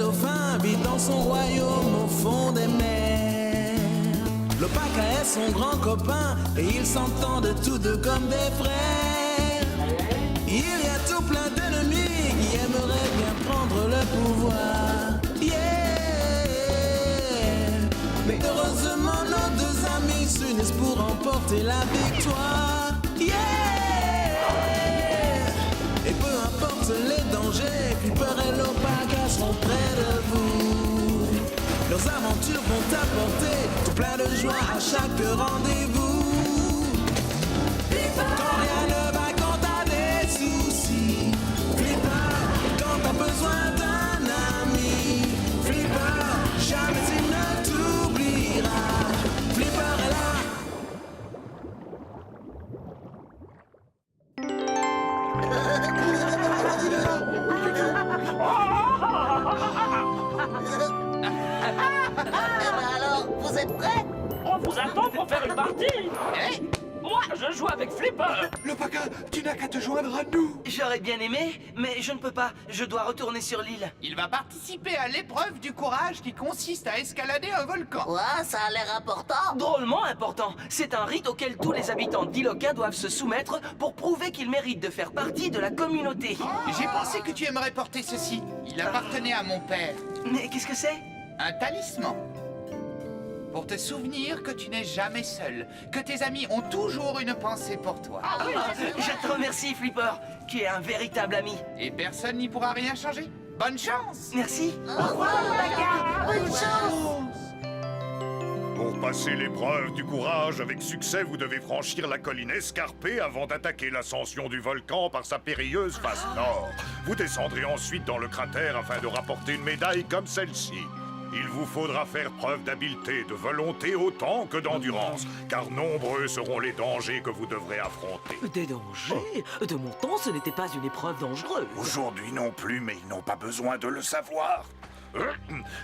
dauphin vit dans son royaume au fond des mers. Le Paca est son grand copain et ils s'entendent tous deux comme des frères. Il y a tout plein d'ennemis qui aimeraient bien prendre le pouvoir. Yeah! Mais heureusement nos deux amis s'unissent pour remporter la victoire. Yeah! Et peu importe les dangers, Flipper et Lopaga seront près de vous. Leurs aventures vont apporter tout plein de joie à chaque rendez-vous. Quand rien ne va, quand t'as des soucis, Flipper, quand t'as besoin d'un ami, Flipper, jamais il ne t'oubliera. Flipper est là. Alors, vous êtes prêts? On vous attend pour faire une partie. Moi, je joue avec Flipper. Le Paca, tu n'as qu'à te joindre à nous. J'aurais bien aimé, mais je ne peux pas. Je dois retourner sur l'île. Il va participer à l'épreuve du courage qui consiste à escalader un volcan. Ouais, ça a l'air important. Drôlement important. C'est un rite auquel tous les habitants d'Iloka doivent se soumettre pour prouver qu'ils méritent de faire partie de la communauté. J'ai pensé que tu aimerais porter ceci. Il appartenait à mon père. Mais qu'est-ce que c'est? Un talisman. Pour te souvenir que tu n'es jamais seul, que tes amis ont toujours une pensée pour toi. Je te remercie, Flipper, qui est un véritable ami. Et personne n'y pourra rien changer. Bonne chance! Merci. Au revoir, Paca. Bonne chance. Pour passer l'épreuve du courage avec succès, vous devez franchir la colline escarpée avant d'attaquer l'ascension du volcan par sa périlleuse face nord. Vous descendrez ensuite dans le cratère afin de rapporter une médaille comme celle-ci. Il vous faudra faire preuve d'habileté, de volonté autant que d'endurance, car nombreux seront les dangers que vous devrez affronter. Des dangers? De mon temps, ce n'était pas une épreuve dangereuse. Aujourd'hui non plus, mais ils n'ont pas besoin de le savoir.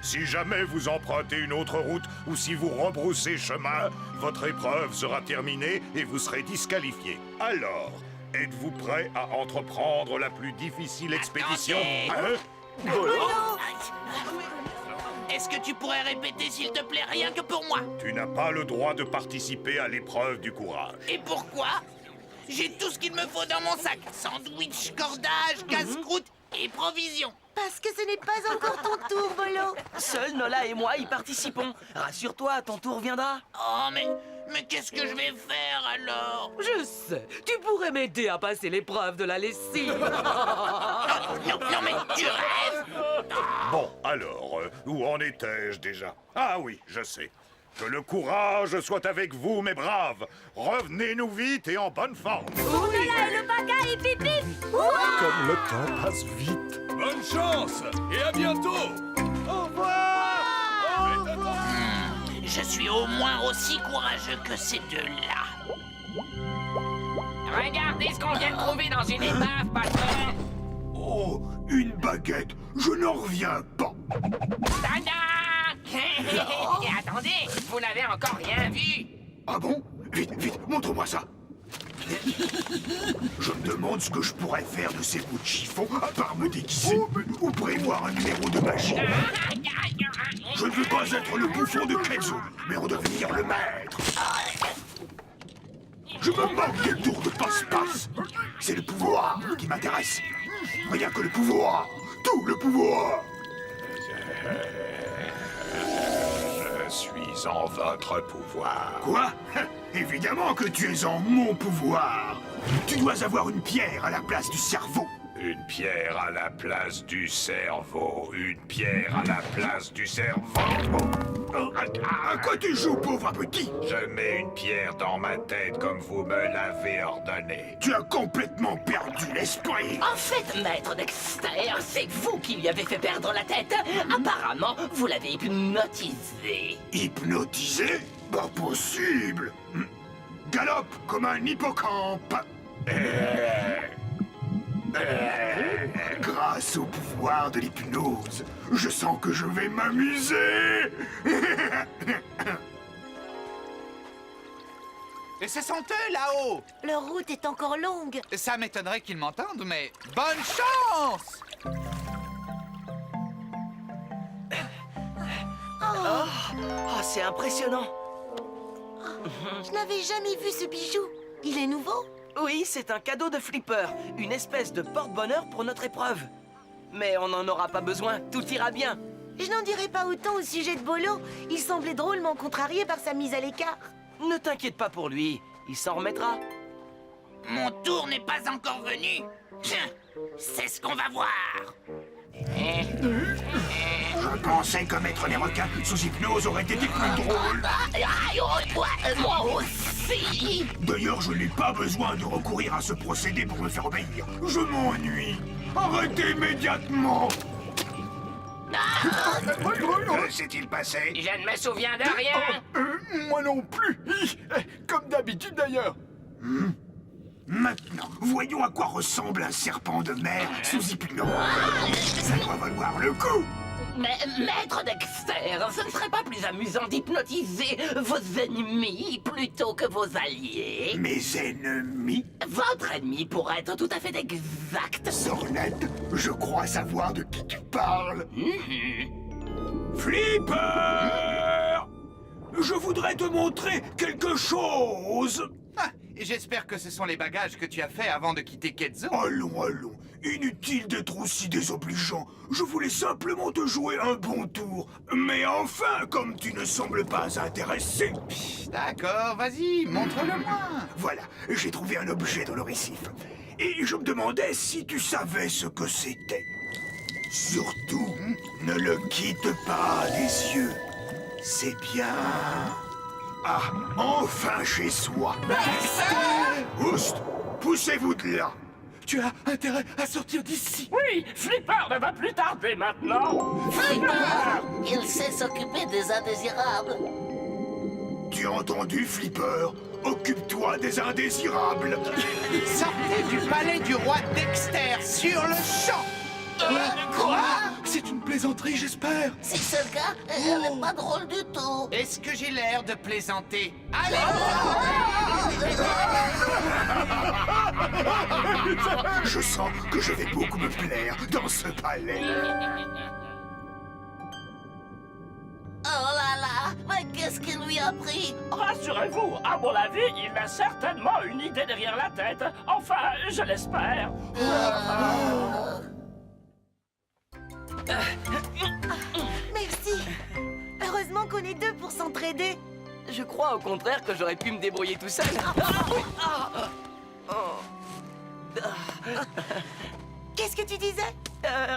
Si jamais vous empruntez une autre route ou si vous rebroussez chemin, votre épreuve sera terminée et vous serez disqualifié. Alors, êtes-vous prêt à entreprendre la plus difficile expédition? Est-ce que tu pourrais répéter, s'il te plaît, rien que pour moi? Tu n'as pas le droit de participer à l'épreuve du courage. Et pourquoi? J'ai tout ce qu'il me faut dans mon sac. Sandwich, cordage, casse-croûte et provisions. Parce que ce n'est pas encore ton tour, Bolo. Seuls Nola et moi y participons. Rassure-toi, ton tour viendra. Oh, mais qu'est-ce que je vais faire alors? Je sais, tu pourrais m'aider à passer l'épreuve de la lessive. Non, mais tu rêves? Bon, alors, où en étais-je déjà? Ah oui, je sais. Que le courage soit avec vous, mes braves. Revenez-nous vite et en bonne forme. Nola et le Paca et Pipip. Comme le temps passe vite. Bonne chance et à bientôt. Au revoir! Je suis au moins aussi courageux que ces deux-là. Regardez ce qu'on vient de trouver dans une épave, patron. Oh, une baguette. Je n'en reviens pas. Tada! Et attendez, vous n'avez encore rien vu. Ah bon? Vite, vite, montre-moi ça. Je me demande ce que je pourrais faire de ces bouts de chiffon à part me déguiser ou prévoir un numéro de magie. Je ne veux pas être le bouffon de Kenzo, mais en devenir le maître. Je me moque des tours de passe-passe. C'est le pouvoir qui m'intéresse. Rien que le pouvoir. Tout le pouvoir. Je suis en votre pouvoir. Quoi? Évidemment que tu es en mon pouvoir. Tu dois avoir une pierre à la place du cerveau. Une pierre à la place du cerveau. Une pierre à la place du cerveau. À quoi tu joues, pauvre petit? Je mets une pierre dans ma tête comme vous me l'avez ordonné. Tu as complètement perdu l'esprit. En fait, maître Dexter, c'est vous qui lui avez fait perdre la tête. Apparemment, vous l'avez hypnotisé. Hypnotisé? Pas possible. Galope comme un hippocampe. Grâce au pouvoir de l'hypnose, je sens que je vais m'amuser. Et ce sont eux là-haut. Leur route est encore longue. Ça m'étonnerait qu'ils m'entendent, mais bonne chance! Oh, c'est impressionnant. Je n'avais jamais vu ce bijou. Il est nouveau? Oui, c'est un cadeau de Flipper. Une espèce de porte-bonheur pour notre épreuve. Mais on n'en aura pas besoin, tout ira bien. Je n'en dirai pas autant au sujet de Bolo. Il semblait drôlement contrarié par sa mise à l'écart. Ne t'inquiète pas pour lui, il s'en remettra. Mon tour n'est pas encore venu. Tiens, c'est ce qu'on va voir. Je pensais que mettre les requins sous hypnose aurait été plus drôle. Moi aussi. D'ailleurs, je n'ai pas besoin de recourir à ce procédé pour me faire obéir. Je m'ennuie. Arrêtez immédiatement. Que s'est-il passé? Je ne me souviens de rien. Moi non plus. Comme d'habitude d'ailleurs. Maintenant, voyons à quoi ressemble un serpent de mer sous hypnose. Ça doit valoir le coup. Mais, maître Dexter, ce ne serait pas plus amusant d'hypnotiser vos ennemis plutôt que vos alliés? Mes ennemis? Votre ennemi, pour être tout à fait exact. Sornette, je crois savoir de qui tu parles. Flipper! Je voudrais te montrer quelque chose. Ah, et j'espère que ce sont les bagages que tu as fait avant de quitter Ketzo. Allons, allons. Inutile d'être aussi désobligeant. Je voulais simplement te jouer un bon tour. Mais enfin, comme tu ne sembles pas intéressé... D'accord, vas-y, montre-le-moi. Voilà, j'ai trouvé un objet dans le récif. Et je me demandais si tu savais ce que c'était. Surtout, ne le quitte pas des yeux. C'est bien... Ah, enfin chez soi. Oust, poussez-vous de là. Tu as intérêt à sortir d'ici. Oui, Flipper ne va plus tarder maintenant. Flipper! Il sait s'occuper des indésirables. Tu as entendu, Flipper? Occupe-toi des indésirables. Sortez du palais du roi Dexter sur le champ. Quoi? C'est une plaisanterie, j'espère. Si c'est le cas, elle n'est pas drôle du tout. Est-ce que j'ai l'air de plaisanter? Allez! Je sens que je vais beaucoup me plaire dans ce palais. Oh là là! Mais qu'est-ce qu'il lui a pris? Rassurez-vous, à mon avis, il a certainement une idée derrière la tête. Enfin, je l'espère. Merci. Heureusement qu'on est deux pour s'entraider. Je crois au contraire que j'aurais pu me débrouiller tout seul. Qu'est-ce que tu disais?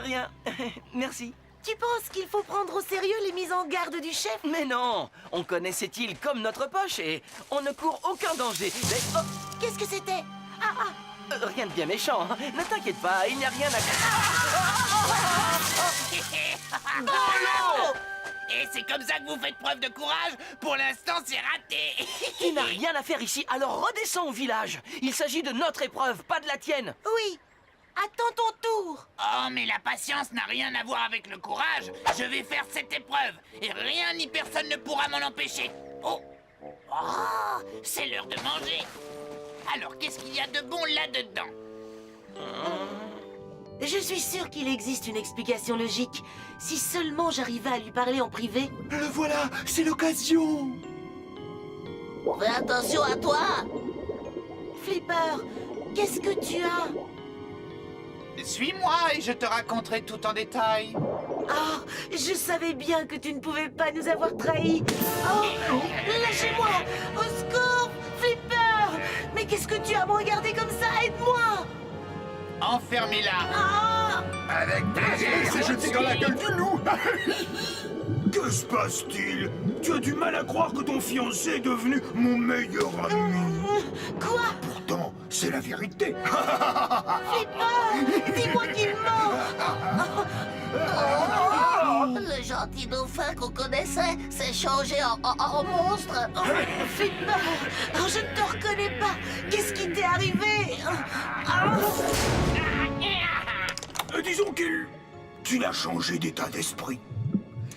Rien. Merci. Tu penses qu'il faut prendre au sérieux les mises en garde du chef? Mais non, on connaît cette île comme notre poche et on ne court aucun danger. Mais, Qu'est-ce que c'était? rien de bien méchant. Hein. Ne t'inquiète pas, il n'y a rien à... Et c'est comme ça que vous faites preuve de courage? Pour l'instant, c'est raté. Tu n'as rien à faire ici, alors redescends au village. Il s'agit de notre épreuve, pas de la tienne. Oui. Attends ton tour. Oh, mais la patience n'a rien à voir avec le courage. Je vais faire cette épreuve et rien ni personne ne pourra m'en empêcher. Oh, c'est l'heure de manger. Alors, qu'est-ce qu'il y a de bon là-dedans? Je suis sûre qu'il existe une explication logique. Si seulement j'arrivais à lui parler en privé. Le voilà, c'est l'occasion. Fais attention à toi. Flipper, qu'est-ce que tu as? Suis-moi et je te raconterai tout en détail. Ah, je savais bien que tu ne pouvais pas nous avoir trahis. Oh, lâchez-moi! Au secours, Flipper! Mais qu'est-ce que tu as à me regarder comme ça? Aide-moi! Enfermez-la. Ah! Avec plaisir. C'est jeté dans la gueule du loup. Que se passe-t-il? Tu as du mal à croire que ton fiancé est devenu mon meilleur ami. Quoi? Pourtant, c'est la vérité. Flipper! Dis-moi qu'il ment! Le gentil dauphin qu'on connaissait s'est changé en monstre. Flipper! Je ne te reconnais pas. Qu'est-ce qui t'est arrivé? Disons qu'il... Tu n'as changé d'état d'esprit.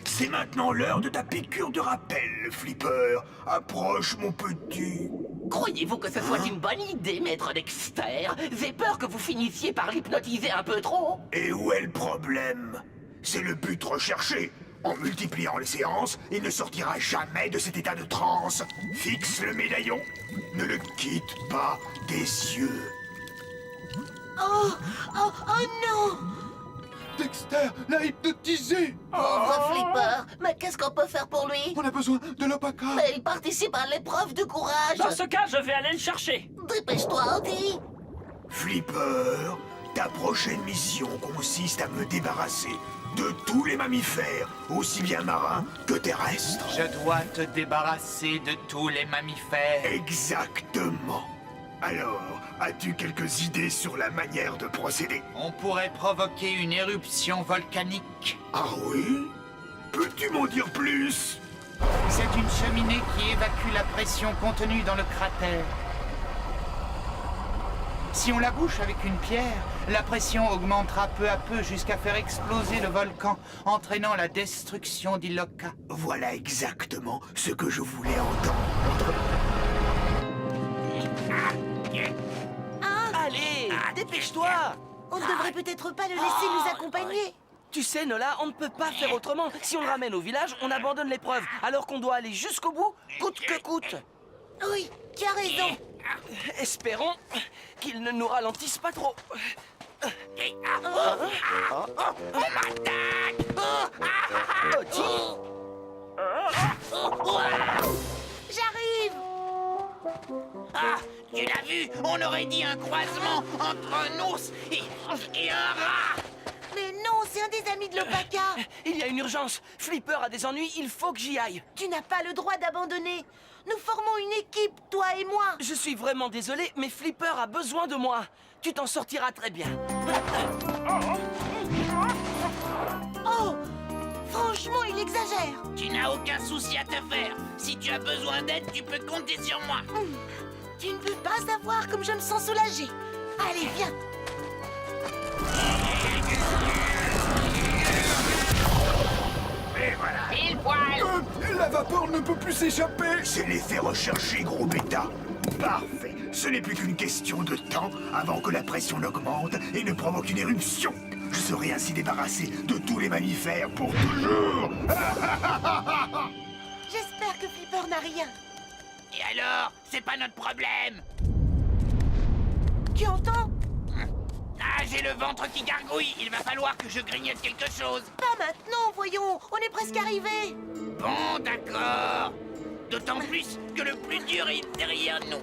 C'est maintenant l'heure de ta piqûre de rappel, Flipper. Approche, mon petit. Croyez-vous que ce soit une bonne idée, maître Dexter? J'ai peur que vous finissiez par l'hypnotiser un peu trop. Et où est le problème? C'est le but recherché. En multipliant les séances, il ne sortira jamais de cet état de transe. Fixe le médaillon. Ne le quitte pas des yeux. Oh non! Dexter l'a hypnotisé. Pauvre Flipper. Mais qu'est-ce qu'on peut faire pour lui? On a besoin de l'Opaka. Mais il participe à l'épreuve de courage. Dans ce cas, je vais aller le chercher. Dépêche-toi, Andy. Flipper, ta prochaine mission consiste à me débarrasser de tous les mammifères, aussi bien marins que terrestres. Je dois te débarrasser de tous les mammifères. Exactement. Alors, as-tu quelques idées sur la manière de procéder? On pourrait provoquer une éruption volcanique. Ah oui? Peux-tu m'en dire plus? C'est une cheminée qui évacue la pression contenue dans le cratère. Si on la bouche avec une pierre, la pression augmentera peu à peu jusqu'à faire exploser le volcan, entraînant la destruction d'Iloka. Voilà exactement ce que je voulais entendre. Allez, dépêche-toi. On ne devrait peut-être pas le laisser nous accompagner. Tu sais, Nola, on ne peut pas faire autrement. Si on le ramène au village, on abandonne l'épreuve, alors qu'on doit aller jusqu'au bout, coûte que coûte. Oui, tu as raison. Espérons qu'il ne nous ralentisse pas trop. J'arrive. Ah, tu l'as vu? On aurait dit un croisement entre un ours et un rat. Mais non, c'est un des amis de l'Opaka. Il y a une urgence. Flipper a des ennuis, il faut que j'y aille. Tu n'as pas le droit d'abandonner. Nous formons une équipe, toi et moi. Je suis vraiment désolé, mais Flipper a besoin de moi. Tu t'en sortiras très bien. Oh, franchement, il exagère. Tu n'as aucun souci à te faire. Si tu as besoin d'aide, tu peux compter sur moi. Tu ne peux pas savoir comme je me sens soulagée. Allez, viens. Et voilà. Pile poil. La vapeur ne peut plus s'échapper. C'est l'effet recherché, gros bêta. Parfait. Ce n'est plus qu'une question de temps avant que la pression n'augmente et ne provoque une éruption. Je serai ainsi débarrassé de tous les mammifères pour toujours. J'espère que Flipper n'a rien. Et alors? C'est pas notre problème. Tu entends? Ah, j'ai le ventre qui gargouille. Il va falloir que je grignote quelque chose. Pas maintenant, voyons. On est presque arrivé. Bon, d'accord. D'autant plus que le plus dur est derrière nous.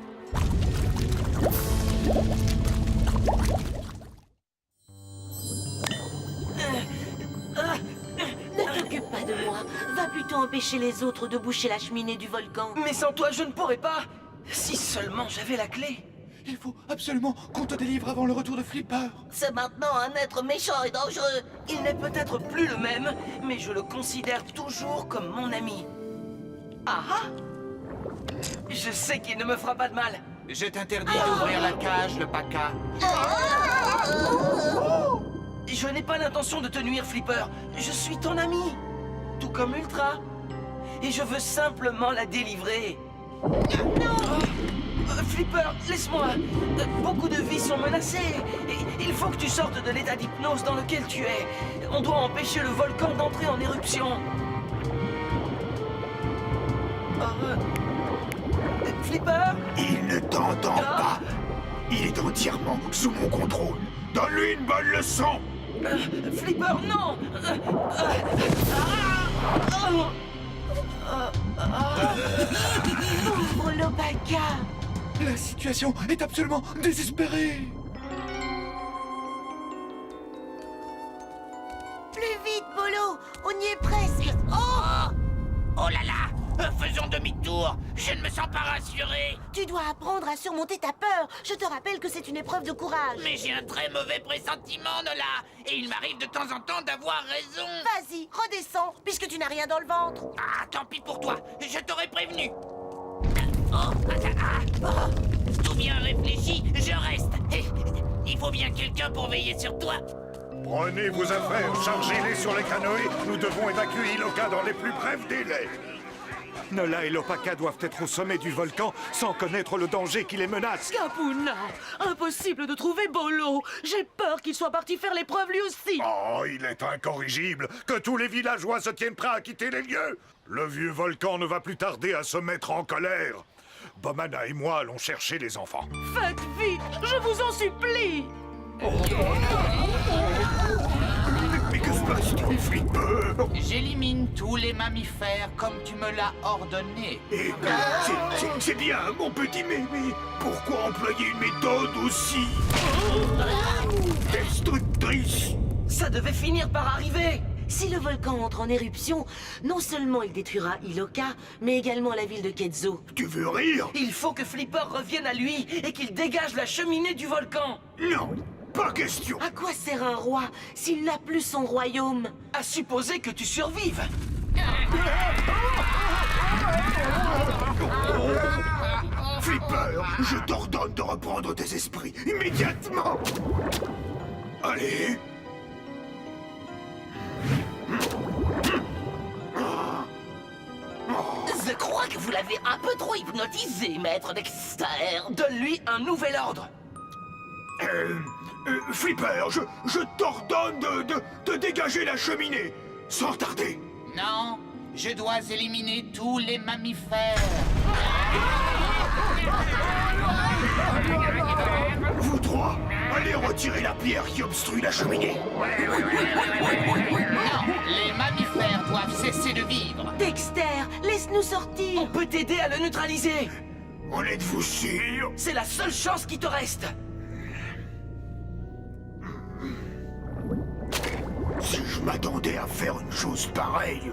Ne t'occupe pas de moi. Va plutôt empêcher les autres de boucher la cheminée du volcan. Mais sans toi, je ne pourrais pas. Si seulement j'avais la clé. Il faut absolument qu'on te délivre avant le retour de Flipper. C'est maintenant un être méchant et dangereux. Il n'est peut-être plus le même, mais je le considère toujours comme mon ami. Ah ah! Je sais qu'il ne me fera pas de mal. Je t'interdis d'ouvrir la cage, l'Opaka. Je n'ai pas l'intention de te nuire, Flipper. Je suis ton ami. Tout comme Ultra. Et je veux simplement la délivrer. Non! Flipper, laisse-moi. Beaucoup de vies sont menacées. Et il faut que tu sortes de l'état d'hypnose dans lequel tu es. On doit empêcher le volcan d'entrer en éruption. Flipper? Il ne t'entend pas. Il est entièrement sous mon contrôle. Donne-lui une bonne leçon. Flipper, non! Pauvre l'Opaka. La situation est absolument désespérée. Plus vite, Polo. On y est presque. Oh! Oh là là! Faisons demi-tour. Je ne me sens pas rassuré. Tu dois apprendre à surmonter ta peur. Je te rappelle que c'est une épreuve de courage. Mais j'ai un très mauvais pressentiment, Nola. Et il m'arrive de temps en temps d'avoir raison. Vas-y, redescends, puisque tu n'as rien dans le ventre. Ah, tant pis pour toi. Je t'aurais prévenu. Tout bien réfléchi, je reste. Il faut bien quelqu'un pour veiller sur toi. Prenez vos affaires, chargez-les sur les canoës. Nous devons évacuer Iloka dans les plus brefs délais. Nola et Lopaka doivent être au sommet du volcan sans connaître le danger qui les menace. Capuna, impossible de trouver Bolo. J'ai peur qu'il soit parti faire l'épreuve lui aussi. Oh, il est incorrigible. Que tous les villageois se tiennent prêts à quitter les lieux. Le vieux volcan ne va plus tarder à se mettre en colère. Bomana et moi allons chercher les enfants. Faites vite, je vous en supplie. Mais que se passe-t-il, Flipper? J'élimine tous les mammifères comme tu me l'as ordonné. Eh ben, c'est bien, mon petit mémé. Pourquoi employer une méthode aussi destructrice? Ça devait finir par arriver. Si le volcan entre en éruption, non seulement il détruira Iloka, mais également la ville de Ketzo. Tu veux rire? Il faut que Flipper revienne à lui et qu'il dégage la cheminée du volcan. Non, pas question. À quoi sert un roi s'il n'a plus son royaume? À supposer que tu survives. Flipper, je t'ordonne de reprendre tes esprits immédiatement. Allez. Je crois que vous l'avez un peu trop hypnotisé, maître Dexter. Donne-lui un nouvel ordre. Flipper, je t'ordonne de dégager la cheminée, sans tarder. Non, je dois éliminer tous les mammifères. Vous trois, allez retirer la pierre qui obstrue la cheminée. Non, les mammifères doivent cesser de vivre. Dexter, laisse-nous sortir. On peut t'aider à le neutraliser. En êtes-vous sûr? C'est la seule chance qui te reste. Si je m'attendais à faire une chose pareille...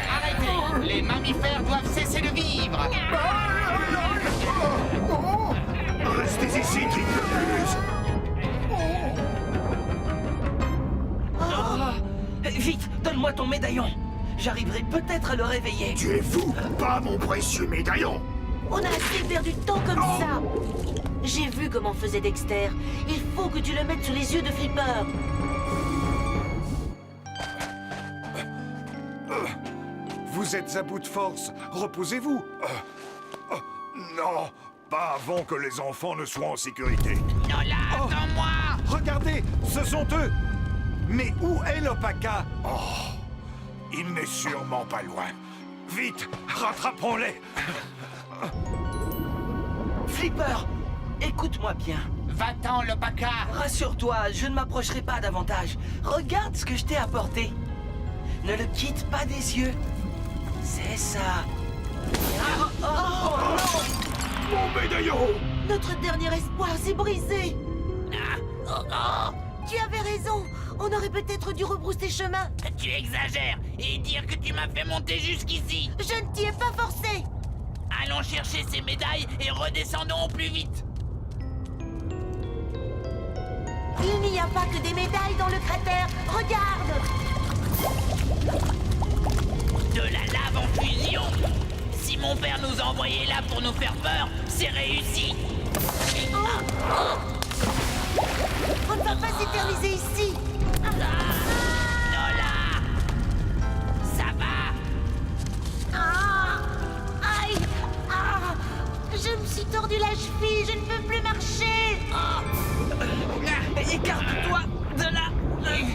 Arrêtez! Les mammifères doivent cesser de vivre. Restez ici, Triple. Vite, donne-moi ton médaillon. J'arriverai peut-être à le réveiller. Tu es fou, pas mon précieux médaillon. On a assez perdu de temps comme ça. J'ai vu comment faisait Dexter. Il faut que tu le mettes sous les yeux de Flipper. Vous êtes à bout de force. Reposez-vous. Non, pas avant que les enfants ne soient en sécurité. Nola, attends-moi! Regardez, ce sont eux. Mais où est Lopaka? Oh, il n'est sûrement pas loin. Vite, rattrapons-les. Flipper, écoute-moi bien. Va-t'en, Lopaka. Rassure-toi, je ne m'approcherai pas davantage. Regarde ce que je t'ai apporté. Ne le quitte pas des yeux. C'est ça. Mon médaillon! Notre dernier espoir s'est brisé. Tu avais raison. On aurait peut-être dû rebrousser chemin. Tu exagères et dire que tu m'as fait monter jusqu'ici. Je ne t'y ai pas forcé. Allons chercher ces médailles et redescendons au plus vite. Il n'y a pas que des médailles dans le cratère. Regarde. De la lave en fusion. Si mon père nous a envoyés là pour nous faire peur, c'est réussi. On ne va pas s'éterniser ici. Nola! Ça va? Aïe. Je me suis tordu la cheville. Je ne peux plus marcher. Écarte-toi de la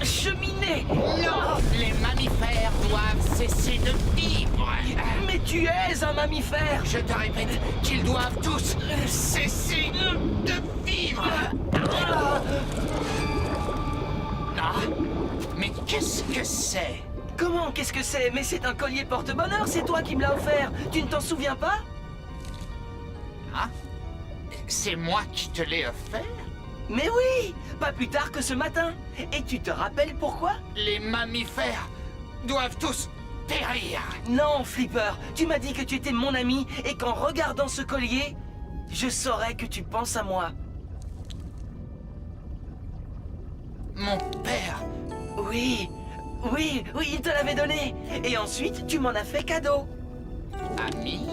cheminée. Non, les mammifères doivent cesser de vivre. Mais tu es un mammifère. Je te répète qu'ils doivent tous cesser de vivre. Ah, mais qu'est-ce que c'est? Comment, qu'est-ce que c'est? Mais c'est un collier porte-bonheur, c'est toi qui me l'as offert. Tu ne t'en souviens pas? Ah, c'est moi qui te l'ai offert? Mais oui, pas plus tard que ce matin. Et tu te rappelles pourquoi? Les mammifères doivent tous périr. Non, Flipper, tu m'as dit que tu étais mon ami et qu'en regardant ce collier, je saurais que tu penses à moi. Mon père. Oui, il te l'avait donné. Et ensuite, tu m'en as fait cadeau. Ami?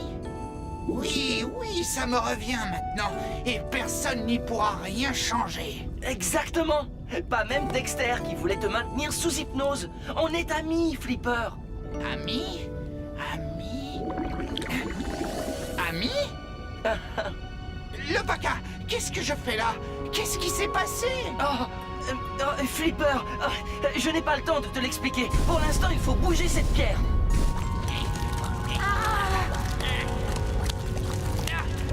Oui, ça me revient maintenant. Et personne n'y pourra rien changer. Exactement. Pas même Dexter qui voulait te maintenir sous hypnose. On est amis, Flipper. Ami? Lopaka, qu'est-ce que je fais là? Qu'est-ce qui s'est passé? Flipper, je n'ai pas le temps de te l'expliquer. Pour l'instant, il faut bouger cette pierre.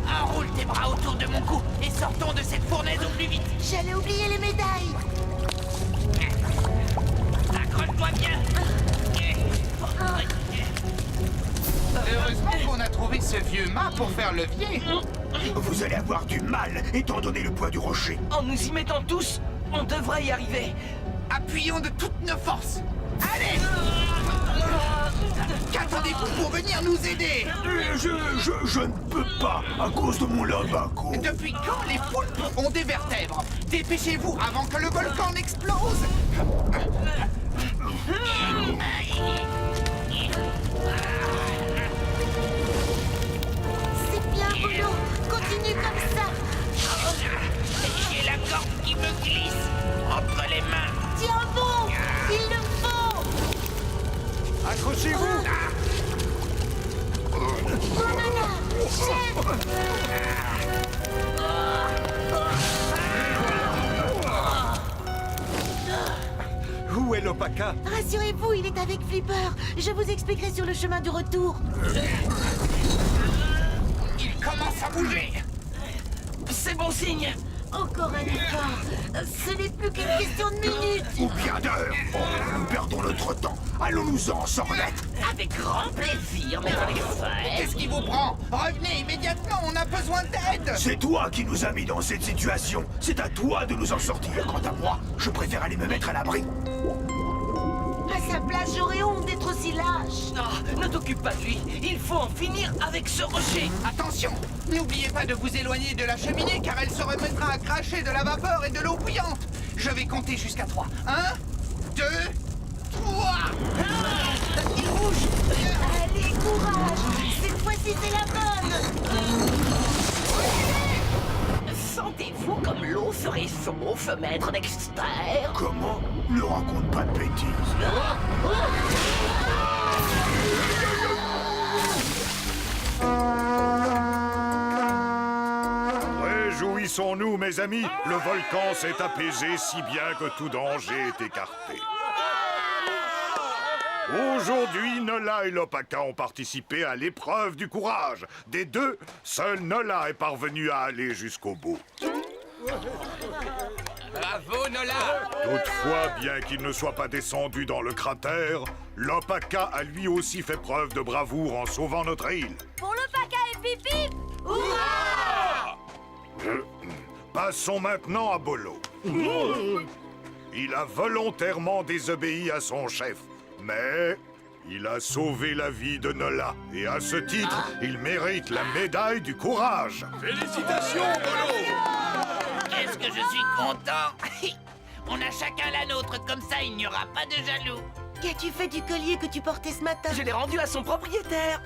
Enroule tes bras autour de mon cou et sortons de cette fournaise au plus vite. J'allais oublier les médailles. Accroche-toi bien. Heureusement qu'on a trouvé ce vieux mât pour faire levier. Vous allez avoir du mal, étant donné le poids du rocher. En nous y mettant tous, on devrait y arriver. Appuyons de toutes nos forces. Allez! Qu'attendez-vous pour venir nous aider? Je ne peux pas, à cause de mon lombaco. Depuis quand les poulpes ont des vertèbres? Dépêchez-vous avant que le volcan n'explose! C'est bien, Bolo. Continue comme ça. J'ai la corde qui me glisse entre les mains. Tiens bon. Il le faut. Accrochez-vous! Banana, chef. Où est Lopaka? Rassurez-vous, il est avec Flipper. Je vous expliquerai sur le chemin du retour. Il commence à bouger! C'est bon signe. Encore un effort. Ce n'est plus qu'une question de minutes. Ou bien d'heures. Nous perdons notre temps. Allons-nous-en sans remettre. Avec grand plaisir, maître Dexter. Qu'est-ce qui vous prend? Revenez immédiatement, on a besoin d'aide! C'est toi qui nous as mis dans cette situation. C'est à toi de nous en sortir. Quant à moi, je préfère aller me mettre à l'abri. À sa place, j'aurais honte d'être aussi lâche. Ne t'occupe pas de lui. Il faut en finir avec ce rocher. Attention! N'oubliez pas de vous éloigner de la cheminée car elle se remettra à cracher de la vapeur et de l'eau bouillante! Je vais compter jusqu'à 3. 1, 2, 3! Il bouge. Allez, courage. Cette fois-ci, c'est la bonne. Sentez-vous comme l'eau serait sauf, maître Dexter? Comment? Ne raconte pas de bêtises. Réjouissons-nous, mes amis. Le volcan s'est apaisé si bien que tout danger est écarté. Aujourd'hui, Nola et Lopaka ont participé à l'épreuve du courage. Des deux, seul Nola est parvenu à aller jusqu'au bout. Bravo, Nola! Toutefois, bien qu'il ne soit pas descendu dans le cratère, Lopaka a lui aussi fait preuve de bravoure en sauvant notre île. Pour le Paka et Pipi. Passons maintenant à Bolo. Il a volontairement désobéi à son chef, mais il a sauvé la vie de Nola. Et à ce titre, il mérite la médaille du courage. Félicitations, Bolo! Qu'est-ce que je suis content. On a chacun la nôtre, comme ça il n'y aura pas de jaloux. Qu'as-tu fait du collier que tu portais ce matin? Je l'ai rendu à son propriétaire.